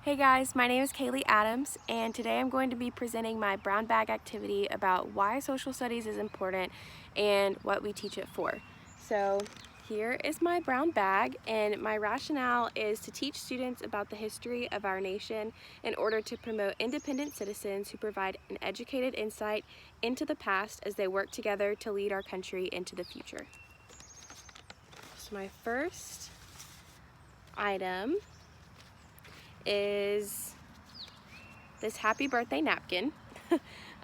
Hey guys, my name is Kaylee Adams, and today I'm going to be presenting my brown bag activity about why social studies is important and what we teach it for. So here is my brown bag, and my rationale is to teach students about the history of our nation in order to promote independent citizens who provide an educated insight into the past as they work together to lead our country into the future. So my first item is this happy birthday napkin.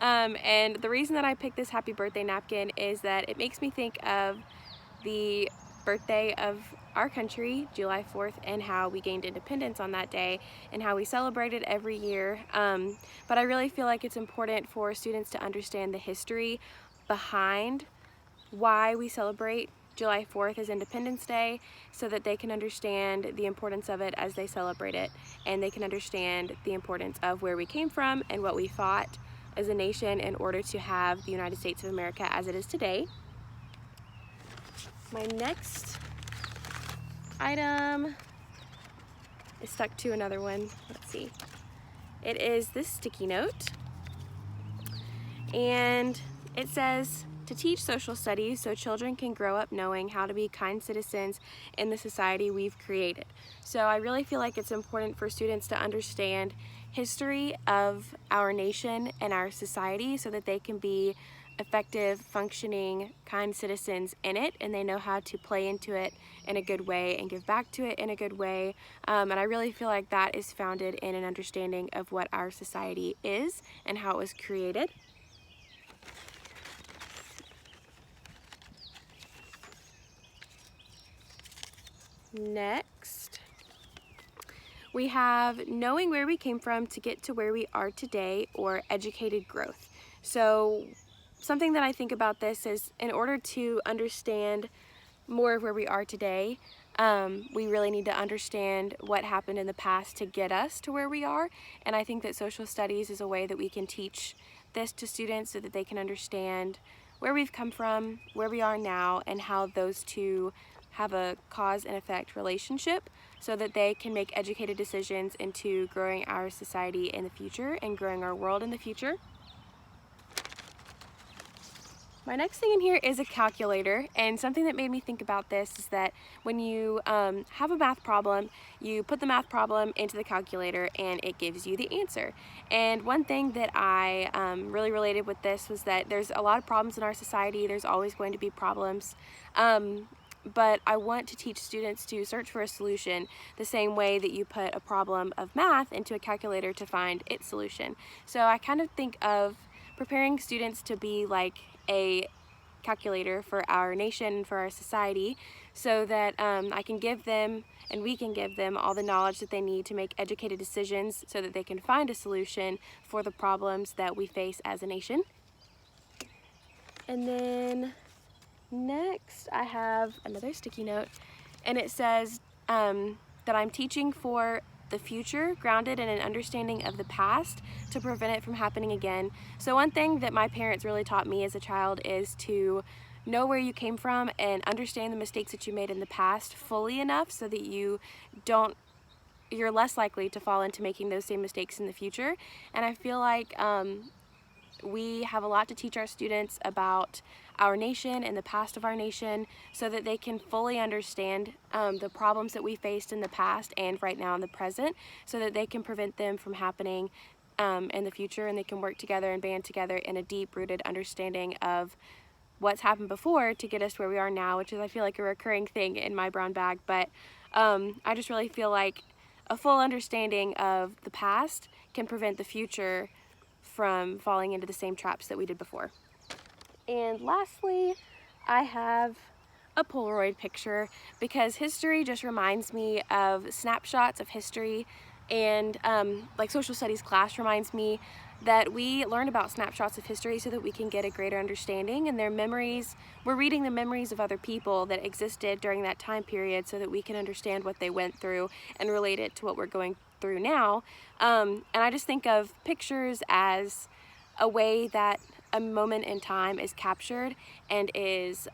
And the reason that I picked this happy birthday napkin is that it makes me think of the birthday of our country, July 4th, and how we gained independence on that day and how we celebrate it every year. But I really feel like it's important for students to understand the history behind why we celebrate July 4th as Independence Day, so that they can understand the importance of it as they celebrate it, and they can understand the importance of where we came from and what we fought as a nation in order to have the United States of America as it is today. My next item is stuck to another one. Let's see. It is this sticky note, and it says, to teach social studies so children can grow up knowing how to be kind citizens in the society we've created. So I really feel like it's important for students to understand history of our nation and our society so that they can be effective, functioning, kind citizens in it, and they know how to play into it in a good way and give back to it in a good way. And I really feel like that is founded in an understanding of what our society is and how it was created. Next, we have knowing where we came from to get to where we are today, or educated growth. So something that I think about this is, in order to understand more of where we are today, we really need to understand what happened in the past to get us to where we are. And I think that social studies is a way that we can teach this to students so that they can understand where we've come from, where we are now, and how those two have a cause and effect relationship, so that they can make educated decisions into growing our society in the future and growing our world in the future. My next thing in here is a calculator, and something that made me think about this is that when you have a math problem, you put the math problem into the calculator and it gives you the answer. And one thing that I really related with this was that there's a lot of problems in our society. There's always going to be problems. But I want to teach students to search for a solution the same way that you put a problem of math into a calculator to find its solution. So I kind of think of preparing students to be like a calculator for our nation and for our society, so that I can give them, and we can give them, all the knowledge that they need to make educated decisions so that they can find a solution for the problems that we face as a nation. And then next I have another sticky note, and it says that I'm teaching for the future, grounded in an understanding of the past to prevent it from happening again. So one thing that my parents really taught me as a child is to know where you came from and understand the mistakes that you made in the past fully enough so that you're less likely to fall into making those same mistakes in the future. And I feel like we have a lot to teach our students about our nation and the past of our nation, so that they can fully understand the problems that we faced in the past and right now in the present, so that they can prevent them from happening in the future, and they can work together and band together in a deep-rooted understanding of what's happened before to get us to where we are now, which is, I feel like, a recurring thing in my brown bag. But I just really feel like a full understanding of the past can prevent the future from falling into the same traps that we did before. And lastly, I have a Polaroid picture, because history just reminds me of snapshots of history, and like social studies class reminds me that we learn about snapshots of history so that we can get a greater understanding, and their memories, we're reading the memories of other people that existed during that time period so that we can understand what they went through and relate it to what we're going through now. And I just think of pictures as a way that a moment in time is captured and is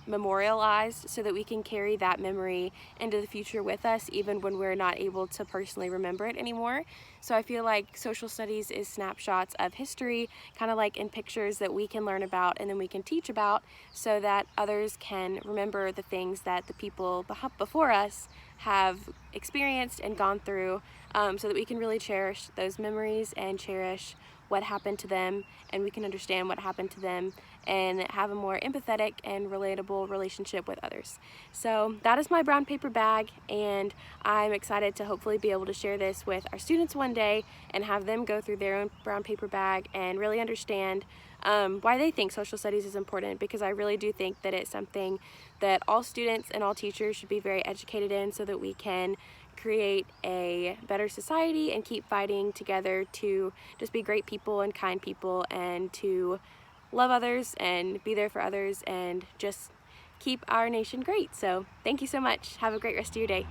memorialized so that we can carry that memory into the future with us even when we're not able to personally remember it anymore. So I feel like social studies is snapshots of history, kind of like in pictures that we can learn about and then we can teach about so that others can remember the things that the people before us have experienced and gone through, so that we can really cherish those memories and cherish what happened to them, and we can understand what happened to them and have a more empathetic and relatable relationship with others. So that is my brown paper bag, and I'm excited to hopefully be able to share this with our students one day and have them go through their own brown paper bag and really understand why they think social studies is important, because I really do think that it's something that all students and all teachers should be very educated in so that we can create a better society and keep fighting together to just be great people and kind people and to love others and be there for others and just keep our nation great. So thank you so much. Have a great rest of your day.